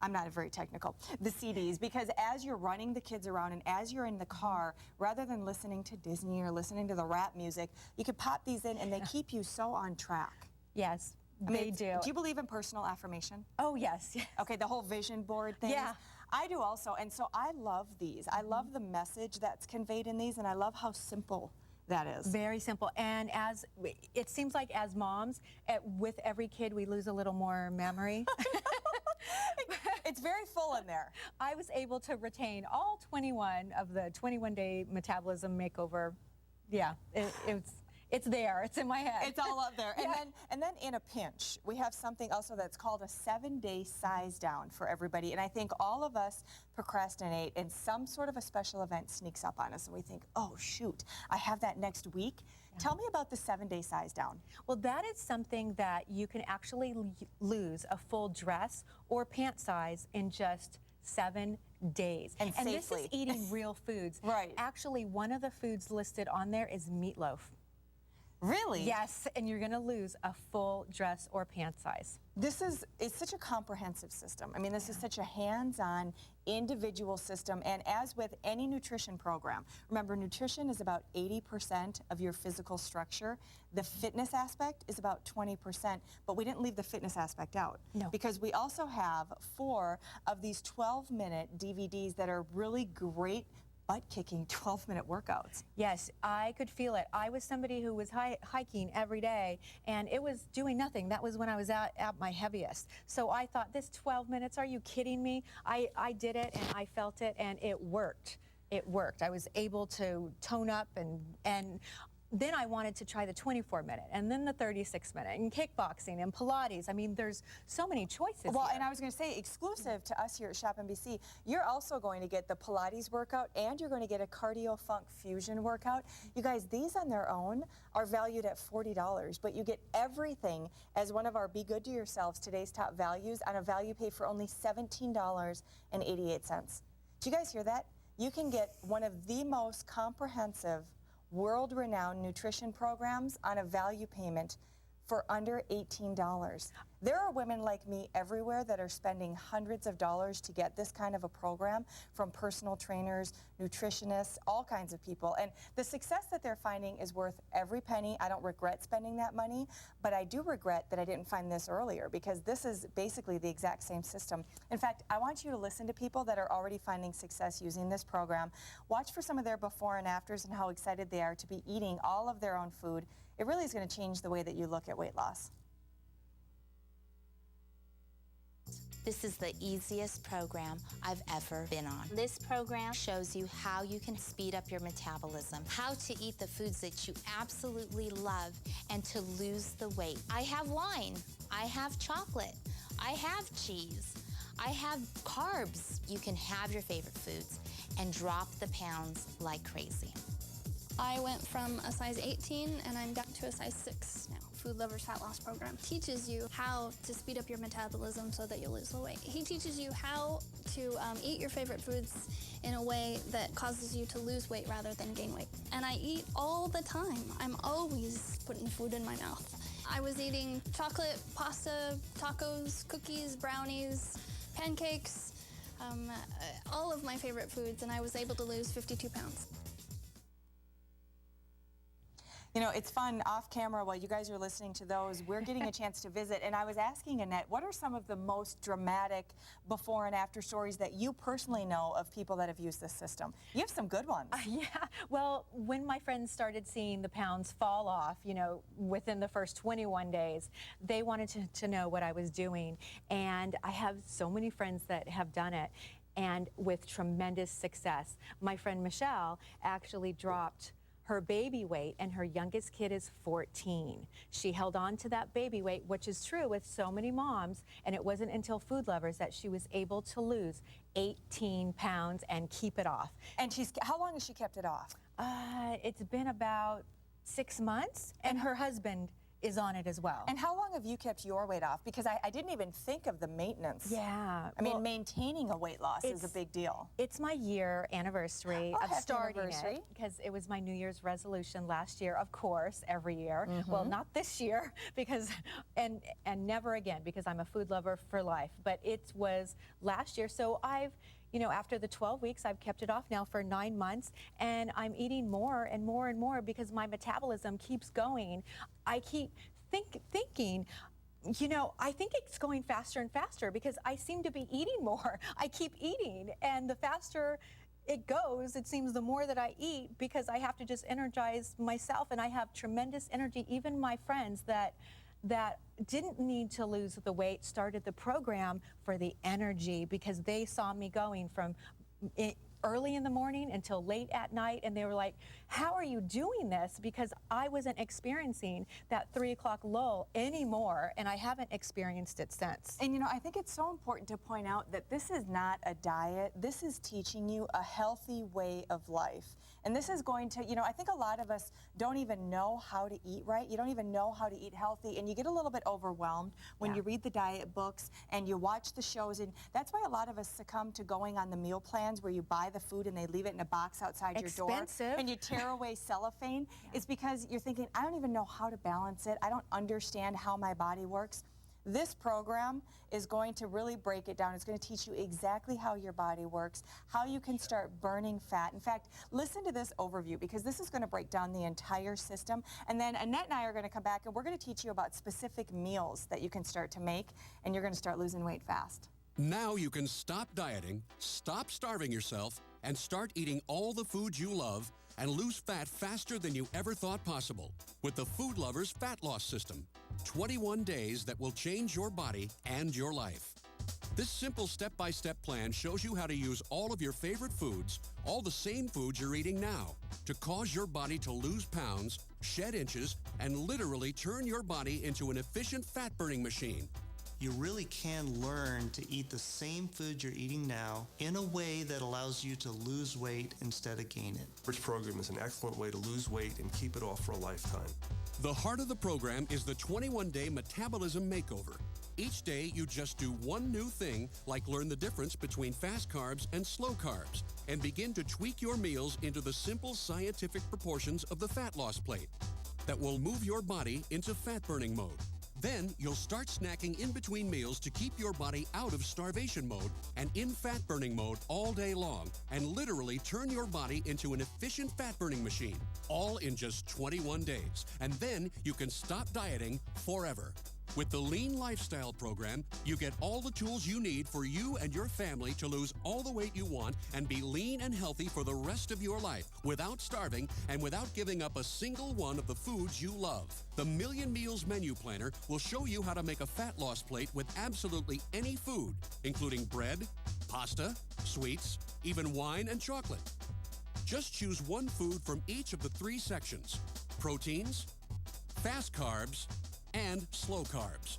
E: I'm not very technical. The CDs, because as you're running the kids around and as you're in the car, rather than listening to Disney or listening to the rap music, you could pop these in and they keep you so on track.
G: Yes.
E: I mean,
G: They do.
E: Do you believe in personal affirmation?
G: Oh, yes.
E: Okay, the whole vision board thing.
G: Yeah.
E: I do also, and so I love these. I love the message that's conveyed in these, and I love how simple that is.
G: Very simple. And as it seems like as moms, with every kid, we lose a little more memory.
E: It's very full in there.
G: I was able to retain all 21 of the 21-day metabolism makeover. Yeah, it's there. It's in my head.
E: It's all up there.
G: Yeah.
E: And then in a pinch, we have something also that's called a 7-day size down for everybody. And I think all of us procrastinate and some sort of a special event sneaks up on us and we think, oh shoot, I have that next week. Yeah. Tell me about the 7-day size down.
G: Well, that is something that you can actually lose a full dress or pant size in just 7 days.
E: And
G: this
E: safely.
G: is eating real foods.
E: Right.
G: Actually, one of the foods listed on there is meatloaf.
E: Really?
G: Yes, and you're going to lose a full dress or pant size.
E: It's such a comprehensive system. I mean, this is such a hands-on, individual system, and as with any nutrition program, remember, nutrition is about 80% of your physical structure. The fitness aspect is about 20%, but we didn't leave the fitness aspect out.
G: No.
E: Because we also have 4 of these 12-minute DVDs that are really great butt-kicking 12-minute workouts.
G: Yes, I could feel it. I was somebody who was hiking every day, and it was doing nothing. That was when I was at my heaviest. So I thought, this 12 minutes, are you kidding me? I did it, and I felt it, and it worked. It worked. I was able to tone up, and then I wanted to try the 24-minute, and then the 36-minute, and kickboxing, and Pilates. I mean, there's so many choices.
E: Well,
G: here.
E: and I was going to say, exclusive to us here at Shop NBC, you're also going to get the Pilates workout, and you're going to get a Cardio Funk Fusion workout. You guys, these on their own are valued at $40, but you get everything as one of our Be Good to Yourselves Today's Top Values on a value pay for only $17.88. Do you guys hear that? You can get one of the most comprehensive, world-renowned nutrition programs on a value payment for under $18. There are women like me everywhere that are spending hundreds of dollars to get this kind of a program, from personal trainers, nutritionists, all kinds of people. And the success that they're finding is worth every penny. I don't regret spending that money, but I do regret that I didn't find this earlier, because this is basically the exact same system. In fact, I want you to listen to people that are already finding success using this program. Watch for some of their before and afters and how excited they are to be eating all of their own food. It really is going to change the way that you look at weight loss.
N: This is the easiest program I've ever been on. This program shows you how you can speed up your metabolism, how to eat the foods that you absolutely love, and to lose the weight. I have wine, I have chocolate, I have cheese, I have carbs. You can have your favorite foods and drop the pounds like crazy.
D: I went from a size 18 and I'm down to a size 6 now. Food Lovers Fat Loss Program teaches you how to speed up your metabolism so that you lose the weight. He teaches you how to eat your favorite foods in a way that causes you to lose weight rather than gain weight. And I eat all the time. I'm always putting food in my mouth. I was eating chocolate, pasta, tacos, cookies, brownies, pancakes, all of my favorite foods, and I was able to lose 52 pounds.
E: You know, it's fun off camera while you guys are listening to those. We're getting a chance to visit, and I was asking Annette, what are some of the most dramatic before and after stories that you personally know of people that have used this system? You have some good ones.
G: Yeah, well, when my friends started seeing the pounds fall off, you know, within the first 21 days, they wanted to know what I was doing. And I have so many friends that have done it, and with tremendous success. My friend Michelle actually dropped her baby weight, and her youngest kid is 14. She held on to that baby weight, which is true with so many moms, and it wasn't until Food Lovers that she was able to lose 18 pounds and keep it off.
E: And how long has she kept it off?
G: It's been about 6 months, and her husband is on it as well.
E: And how long have you kept your weight off? Because I didn't even think of the maintenance.
G: Yeah.
E: I mean, maintaining a weight loss is a big deal.
G: It's my year anniversary of
E: happy
G: starting
E: anniversary.
G: it, because it was my New Year's resolution last year, of course, every year. Well, not this year, because, and never again, because I'm a food lover for life. But it was last year, so I've, you know, after the 12 weeks, I've kept it off now for 9 months, and I'm eating more and more and more because my metabolism keeps going. I keep thinking, you know, I think it's going faster and faster because I seem to be eating more. I keep eating, and the faster it goes, it seems, the more that I eat, because I have to just energize myself, and I have tremendous energy. Even my friends that didn't need to lose the weight started the program for the energy, because they saw me going from early in the morning until late at night, and they were like, how are you doing this? Because I wasn't experiencing that 3 o'clock lull anymore, and I haven't experienced it since.
E: And you know, I think it's so important to point out that this is not a diet. This is teaching you a healthy way of life. And this is going to, you know, I think a lot of us don't even know how to eat right. You don't even know how to eat healthy, and you get a little bit overwhelmed when you read the diet books and you watch the shows, and that's why a lot of us succumb to going on the meal plans where you buy the food and they leave it in a box outside your door.
G: Expensive.
E: And you tear away cellophane. It's because you're thinking, I don't even know how to balance it. I don't understand how my body works. This program is going to really break it down. It's going to teach you exactly how your body works, how you can start burning fat. In fact, listen to this overview, because this is going to break down the entire system. And then Annette and I are going to come back, and we're going to teach you about specific meals that you can start to make, and you're going to start losing weight fast.
A: Now you can stop dieting, stop starving yourself, and start eating all the foods you love and lose fat faster than you ever thought possible with the Food Lovers Fat Loss System. 21 days that will change your body and your life. This simple step-by-step plan shows you how to use all of your favorite foods, all the same foods you're eating now, to cause your body to lose pounds, shed inches, and literally turn your body into an efficient fat-burning machine.
J: You really can learn to eat the same food you're eating now in a way that allows you to lose weight instead of gain it.
C: This program is an excellent way to lose weight and keep it off for a lifetime.
A: The heart of the program is the 21-day metabolism makeover. Each day, you just do one new thing, like learn the difference between fast carbs and slow carbs, and begin to tweak your meals into the simple scientific proportions of the fat loss plate that will move your body into fat-burning mode. Then you'll start snacking in between meals to keep your body out of starvation mode and in fat-burning mode all day long, and literally turn your body into an efficient fat-burning machine, all in just 21 days. And then you can stop dieting forever. With the Lean Lifestyle program, you get all the tools you need for you and your family to lose all the weight you want and be lean and healthy for the rest of your life without starving and without giving up a single one of the foods you love. The Million Meals Menu Planner will show you how to make a fat loss plate with absolutely any food, including bread, pasta, sweets, even wine and chocolate. Just choose one food from each of the 3 sections: proteins, fast carbs, and slow carbs.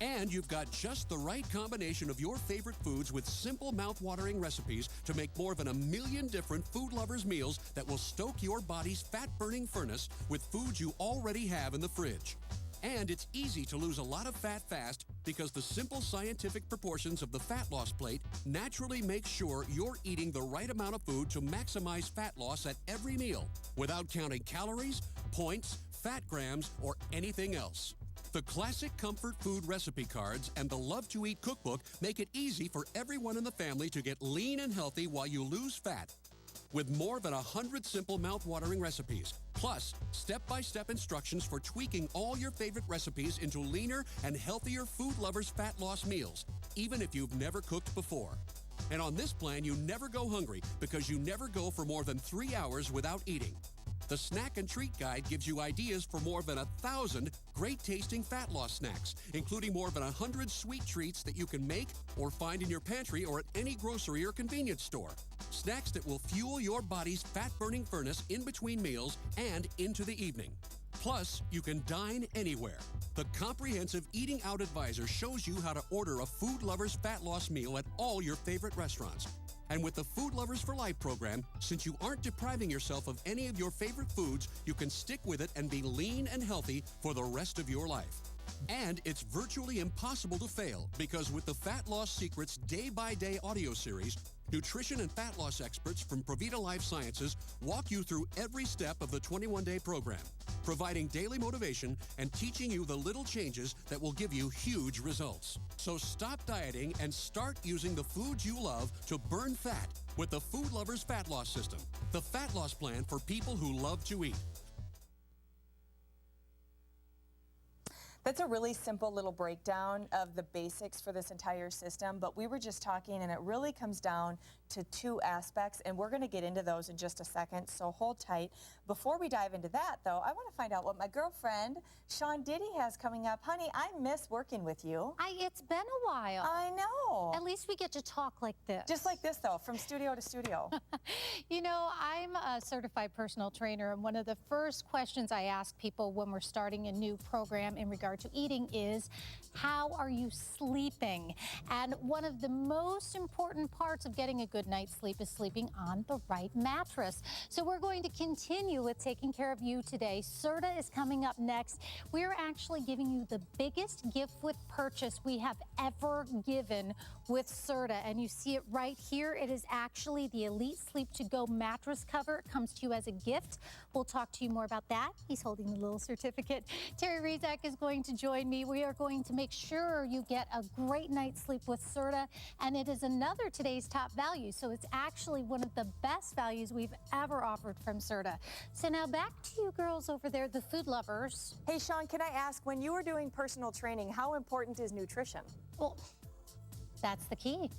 A: And you've got just the right combination of your favorite foods with simple mouth-watering recipes to make more than 1 million different Food Lovers meals that will stoke your body's fat-burning furnace with foods you already have in the fridge. And it's easy to lose a lot of fat fast because the simple scientific proportions of the fat loss plate naturally make sure you're eating the right amount of food to maximize fat loss at every meal without counting calories, points, fat grams, or anything else. The classic comfort food recipe cards and the Love to Eat cookbook make it easy for everyone in the family to get lean and healthy while you lose fat. With more than 100 simple mouth-watering recipes, Plus, step-by-step instructions for tweaking all your favorite recipes into leaner and healthier Food Lovers fat loss meals, even if you've never cooked before. And on this plan, you never go hungry because you never go for more than 3 hours without eating. The Snack and Treat Guide gives you ideas for more than 1,000 great-tasting fat loss snacks, including more than 100 sweet treats that you can make or find in your pantry or at any grocery or convenience store. Snacks that will fuel your body's fat-burning furnace in between meals and into the evening. Plus, you can dine anywhere. The comprehensive Eating Out Advisor shows you how to order a Food Lovers fat loss meal at all your favorite restaurants. And with the Food Lovers for Life program, since you aren't depriving yourself of any of your favorite foods, you can stick with it and be lean and healthy for the rest of your life. And it's virtually impossible to fail because with the Fat Loss Secrets Day-by-Day audio series, nutrition and fat loss experts from Provita Life Sciences walk you through every step of the 21-day program, providing daily motivation and teaching you the little changes that will give you huge results. So stop dieting and start using the foods you love to burn fat with the Food Lovers Fat Loss System, the fat loss plan for people who love to eat.
E: That's a really simple little breakdown of the basics for this entire system, but we were just talking and it really comes down to 2 aspects, and we're going to get into those in just a second, so hold tight. Before we dive into that, though, I want to find out what my girlfriend, Sean Diddy, has coming up. Honey, I miss working with you.
O: It's been a while.
E: I know.
O: At least we get to talk like this.
E: Just like this, though, from studio to studio.
O: You know, I'm a certified personal trainer, and one of the first questions I ask people when we're starting a new program in regard to eating is, how are you sleeping? And one of the most important parts of getting a good night's sleep is sleeping on the right mattress. So we're going to continue with taking care of you today. Serta is coming up next. We're actually giving you the biggest gift with purchase we have ever given with Serta. And you see it right here. It is actually the Elite Sleep To Go mattress cover. It comes to you as a gift. We'll talk to you more about that. He's holding the little certificate. Terry Rizak is going to join me. We are going to make sure you get a great night's sleep with Serta, and it is another today's top value. So it's actually one of the best values we've ever offered from Serta. So now back to you girls over there, the food lovers.
E: Hey, Sean, can I ask, when you were doing personal training, how important is nutrition?
O: Well, that's the key.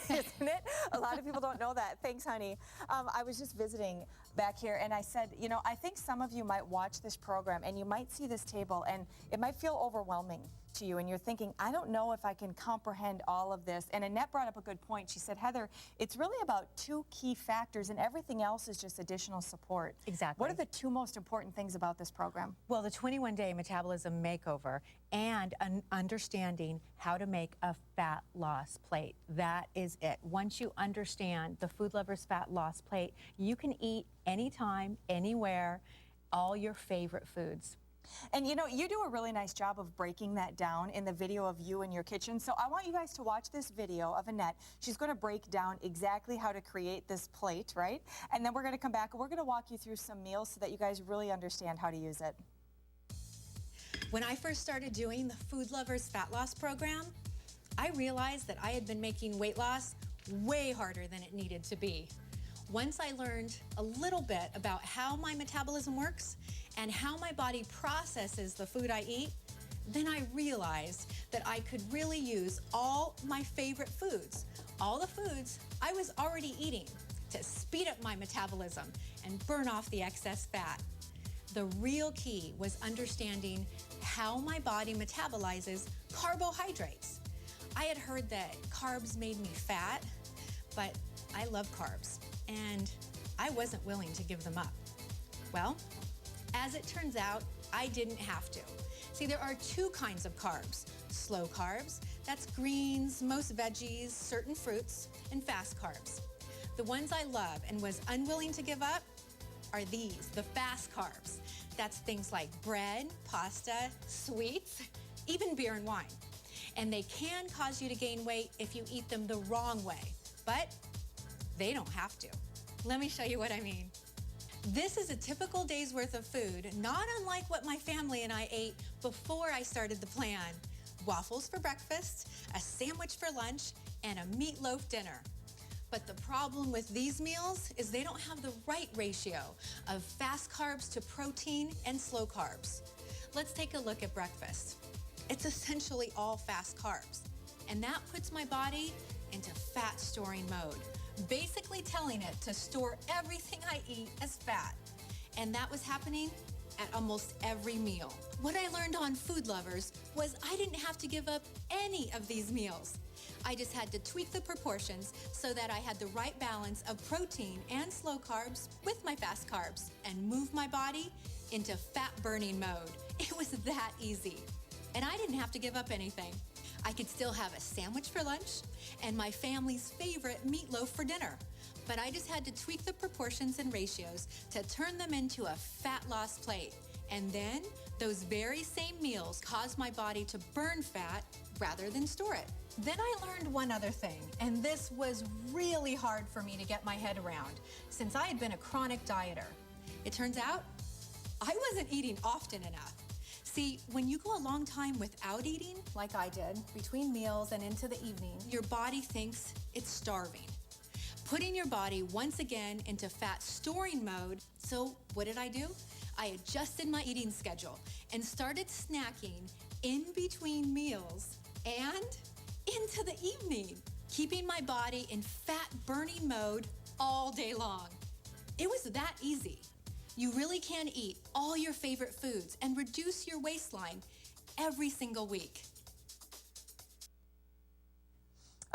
E: Isn't it? A lot of people don't know that. Thanks, honey. I was just visiting back here, and I said, you know, I think some of you might watch this program, and you might see this table, and it might feel overwhelming to you, and you're thinking, I don't know if I can comprehend all of this. And Annette brought up a good point. She said, Heather, it's really about 2 key factors, and everything else is just additional support.
G: Exactly.
E: What are the 2 most important things about this program?
G: Well, the 21-day metabolism makeover and understanding how to make a fat loss plate. That is it. Once you understand the Food Lovers Fat Loss Plate, you can eat anytime, anywhere, all your favorite foods.
E: And you know, you do a really nice job of breaking that down in the video of you in your kitchen. So I want you guys to watch this video of Annette. She's going to break down exactly how to create this plate, right? And then we're going to come back and we're going to walk you through some meals so that you guys really understand how to use it.
L: When I first started doing the Food Lovers Fat Loss program, I realized that I had been making weight loss way harder than it needed to be. Once I learned a little bit about how my metabolism works and how my body processes the food I eat, then I realized that I could really use all my favorite foods, all the foods I was already eating, to speed up my metabolism and burn off the excess fat. The real key was understanding how my body metabolizes carbohydrates. I had heard that carbs made me fat, but I love carbs, and I wasn't willing to give them up. Well, as it turns out, I didn't have to. See, there are 2 kinds of carbs. Slow carbs, that's greens, most veggies, certain fruits, and fast carbs. The ones I love and was unwilling to give up are these, the fast carbs. That's things like bread, pasta, sweets, even beer and wine. And they can cause you to gain weight if you eat them the wrong way, but they don't have to. Let me show you what I mean. This is a typical day's worth of food, not unlike what my family and I ate before I started the plan. Waffles for breakfast, a sandwich for lunch, and a meatloaf dinner.
K: But the problem with these meals is they don't have the right ratio of fast carbs to protein and slow carbs. Let's take a look at breakfast. It's essentially all fast carbs, and that puts my body into fat storing mode, basically telling it to store everything I eat as fat. And that was happening at almost every meal. What I learned on Food Lovers was I didn't have to give up any of these meals. I just had to tweak the proportions so that I had the right balance of protein and slow carbs with my fast carbs and move my body into fat burning mode. It was that easy. And I didn't have to give up anything. I could still have a sandwich for lunch and my family's favorite meatloaf for dinner. But I just had to tweak the proportions and ratios to turn them into a fat loss plate. And then those very same meals caused my body to burn fat rather than store it.
L: Then I learned one other thing, and this was really hard for me to get my head around since I had been a chronic dieter.
K: It turns out I wasn't eating often enough. See, when you go a long time without eating,
L: like I did, between meals and into the evening,
K: your body thinks it's starving, putting your body once again into fat storing mode. So what did I do? I adjusted my eating schedule and started snacking in between meals and into the evening, keeping my body in fat burning mode all day long. It was that easy. You really can eat all your favorite foods and reduce your waistline every single week.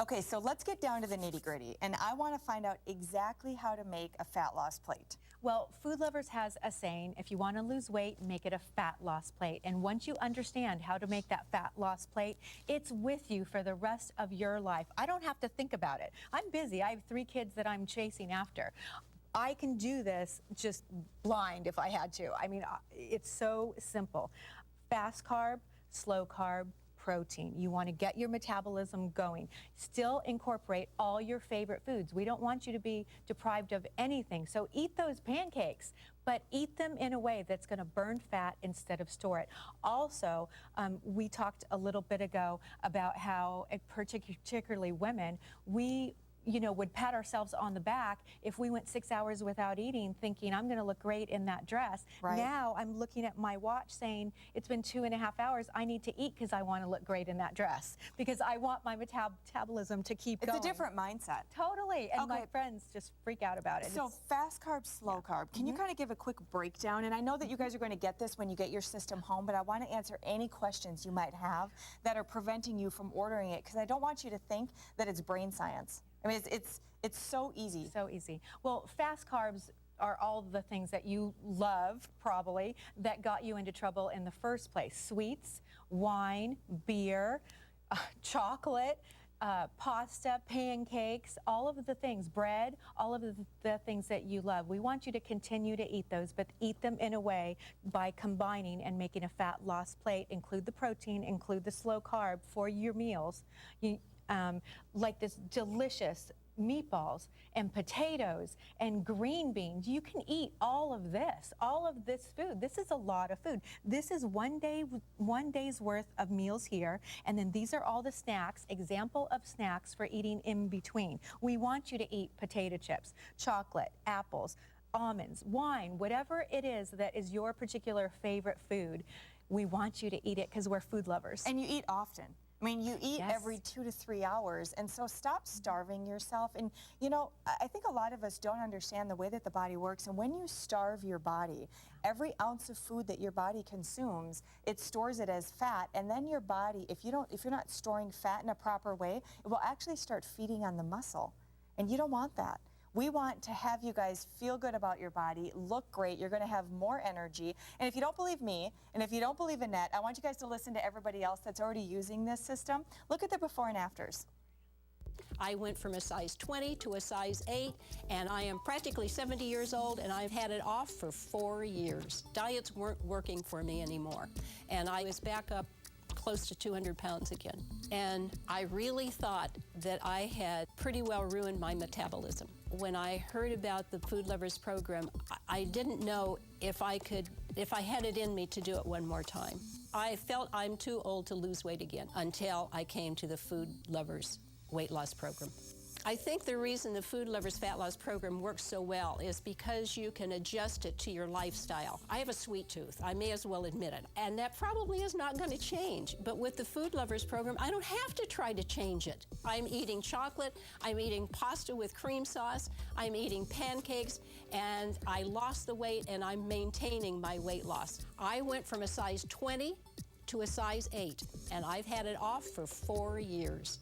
E: Okay, so let's get down to the nitty-gritty, and I want to find out exactly how to make a fat loss plate.
G: Well, Food Lovers has a saying, if you want to lose weight, make it a fat loss plate. And once you understand how to make that fat loss plate, it's with you for the rest of your life. I don't have to think about it. I'm busy. I have 3 kids that I'm chasing after. I can do this just blind if I had to. I mean, it's so simple. Fast carb, slow carb, protein. You want to get your metabolism going. Still incorporate all your favorite foods. We don't want you to be deprived of anything. So eat those pancakes, but eat them in a way that's going to burn fat instead of store it. Also, we talked a little bit ago about how, particularly women, we would pat ourselves on the back if we went 6 hours without eating, thinking I'm going to look great in that dress.
E: Right.
G: Now I'm looking at my watch saying it's been 2.5 hours. I need to eat because I want to look great in that dress, because I want my metabolism to keep going.
E: It's a different mindset.
G: Totally. And my friends just freak out about it.
E: So fast carb, slow carb. Can you kind of give a quick breakdown? And I know that you guys are going to get this when you get your system home, but I want to answer any questions you might have that are preventing you from ordering it, because I don't want you to think that it's brain science. I mean, it's so easy.
G: So easy. Well, fast carbs are all the things that you love, probably, that got you into trouble in the first place. Sweets, wine, beer, chocolate, pasta, pancakes, all of the things, bread, all of the things that you love. We want you to continue to eat those, but eat them in a way by combining and making a fat loss plate. Include the protein, include the slow carb for your meals. Like this delicious meatballs and potatoes and green beans. You can eat all of this food. This is a lot of food. This is one day's worth of meals here, and then these are all the snacks, example of snacks for eating in between. We want you to eat potato chips, chocolate, apples, almonds, wine, whatever it is that is your particular favorite food. We want you to eat it because we're food lovers.
E: And you eat often. I mean, you eat every 2 to 3 hours, and so stop starving yourself. And, I think a lot of us don't understand the way that the body works, and when you starve your body, every ounce of food that your body consumes, it stores it as fat, and then your body, if you're not storing fat in a proper way, it will actually start feeding on the muscle, and you don't want that. We want to have you guys feel good about your body, look great. You're going to have more energy. And if you don't believe me, and if you don't believe Annette, I want you guys to listen to everybody else that's already using this system. Look at the before and afters.
P: I went from a size 20 to a size 8, and I am practically 70 years old, and I've had it off for 4 years. Diets weren't working for me anymore, and I was back up close to 200 pounds again. And I really thought that I had pretty well ruined my metabolism. When I heard about the Food Lovers program, I didn't know if I had it in me to do it one more time. I felt I'm too old to lose weight again until I came to the Food Lovers weight loss program. I think the reason the Food Lovers Fat Loss Program works so well is because you can adjust it to your lifestyle. I have a sweet tooth. I may as well admit it. And that probably is not going to change. But with the Food Lovers Program, I don't have to try to change it. I'm eating chocolate. I'm eating pasta with cream sauce. I'm eating pancakes. And I lost the weight, and I'm maintaining my weight loss. I went from a size 20 to a size 8, and I've had it off for 4 years.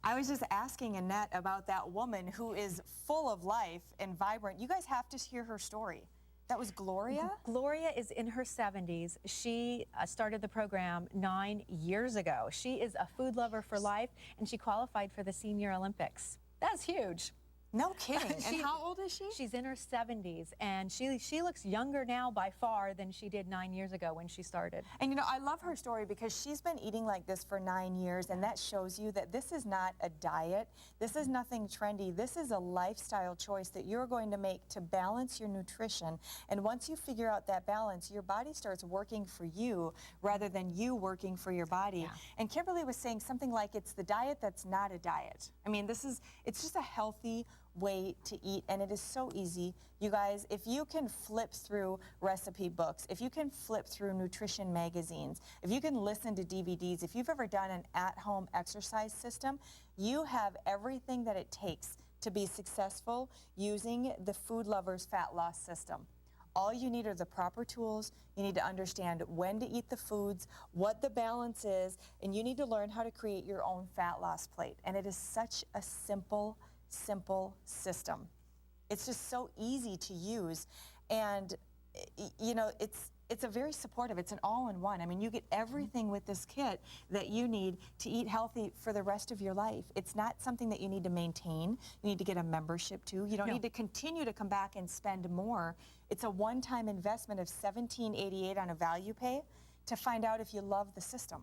E: I was just asking Annette about that woman who is full of life and vibrant. You guys have to hear her story. That was Gloria?
G: Gloria is in her 70s. She started the program 9 years ago. She is a food lover for life, and she qualified for the Senior Olympics. That's huge.
E: No kidding. And how old is she?
G: She's in her 70s, and she looks younger now by far than she did 9 years ago when she started.
E: And you know, I love her story because she's been eating like this for 9 years, and that shows you that this is not a diet. This is nothing trendy. This is a lifestyle choice that you're going to make to balance your nutrition. And once you figure out that balance, your body starts working for you rather than you working for your body. Yeah. And Kimberly was saying something like it's the diet that's not a diet. I mean, it's just a healthy way to eat, and it is so easy. You guys, if you can flip through recipe books, if you can flip through nutrition magazines, if you can listen to DVDs, if you've ever done an at-home exercise system, you have everything that it takes to be successful using the Food Lovers Fat Loss System. All you need are the proper tools. You need to understand when to eat the foods, what the balance is, and you need to learn how to create your own fat loss plate. And it is such a simple system. It's just so easy to use, and you know, it's a very supportive, it's an all-in-one. I mean, you get everything with this kit that you need to eat healthy for the rest of your life. It's not something that you need to maintain. You need to get a membership to. You don't need to continue to come back and spend more. It's a one-time investment of $17.88 on a value pay to find out if you love the system.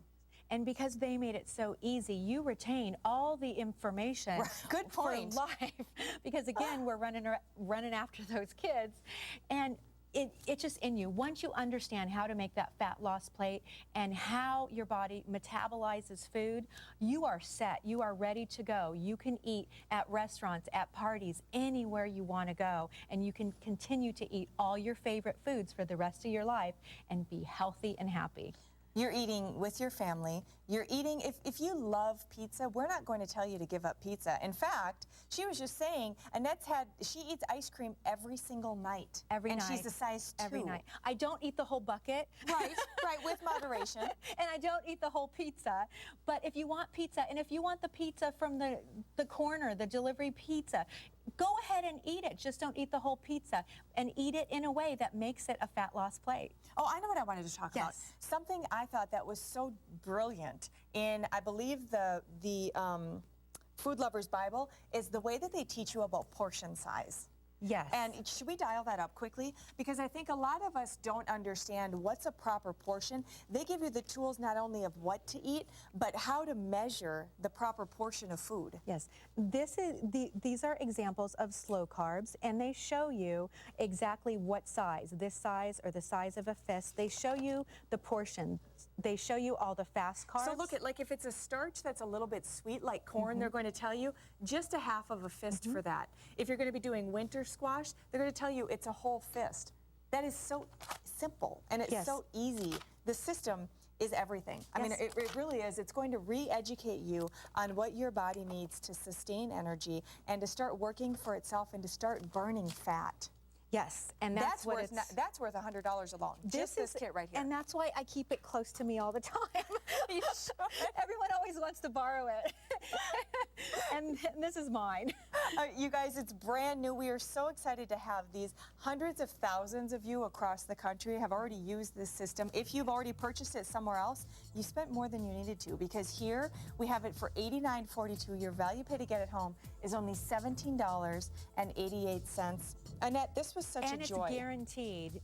G: And because they made it so easy, you retain all the information
E: Good point.
G: for life. Because again, we're running after those kids. And it's just in you. Once you understand how to make that fat loss plate and how your body metabolizes food, you are set. You are ready to go. You can eat at restaurants, at parties, anywhere you want to go. And you can continue to eat all your favorite foods for the rest of your life and be healthy and happy.
E: You're eating with your family. You're eating, if you love pizza, we're not going to tell you to give up pizza. In fact, she was just saying, she eats ice cream every single night.
G: Every night.
E: And she's a size 2.
G: Every night. I don't eat the whole bucket.
E: Right, with moderation.
G: And I don't eat the whole pizza. But if you want pizza, and if you want the pizza from the corner, the delivery pizza, go ahead and eat it. Just don't eat the whole pizza, and eat it in a way that makes it a fat loss plate.
E: Oh, I know what I wanted to talk about. Something I thought that was so brilliant in, I believe, the Food Lovers Bible is the way that they teach you about portion size.
G: Yes.
E: And should we dial that up quickly? Because I think a lot of us don't understand what's a proper portion. They give you the tools not only of what to eat, but how to measure the proper portion of food.
G: Yes. These are examples of slow carbs, and they show you exactly what size, this size or the size of a fist. They show you the portion. They show you all the fast carbs.
E: So look at, like, if it's a starch that's a little bit sweet, like corn, they're going to tell you just a half of a fist for that. If you're going to be doing winter squash, they're going to tell you it's a whole fist. That is so simple, and it's so easy. The system is everything. I mean, it really is. It's going to re-educate you on what your body needs to sustain energy and to start working for itself and to start burning fat.
G: Yes, and that's what
E: that's worth $100 alone. Just this kit right here.
G: And that's why I keep it close to me all the time.
E: You should.
G: Everyone always wants to borrow it. and this is mine.
E: You guys, it's brand new. We are so excited to have these. Hundreds of thousands of you across the country have already used this system. If you've already purchased it somewhere else, you spent more than you needed to, because here we have it for $89.42. Your value pay to get it home is only $17.88. Annette, this was such a joy.
G: And it's guaranteed.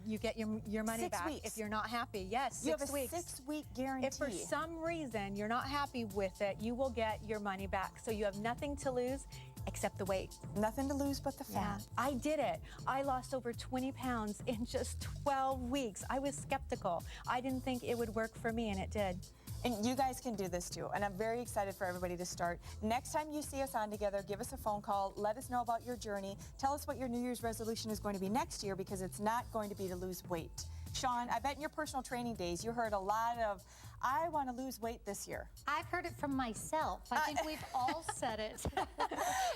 G: You get your money back if you're not happy. Yes, 6 weeks.
E: You have a 6-week guarantee.
G: If for some reason you're not happy with it, you will get your money back. So you have nothing to lose except the weight.
E: Nothing to lose but the fat.
G: I did it. I lost over 20 pounds in just 12 weeks. I was skeptical. I didn't think it would work for me, and it did.
E: And you guys can do this too. And I'm very excited for everybody to start. Next time you see us on together, give us a phone call. Let us know about your journey. Tell us what your New Year's resolution is going to be next year, because it's not going to be to lose weight. Sean, I bet in your personal training days you heard a lot of, I want to lose weight this year.
O: I've heard it from myself. I think we've all said it.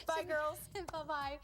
E: Bye, girls.
O: Bye-bye.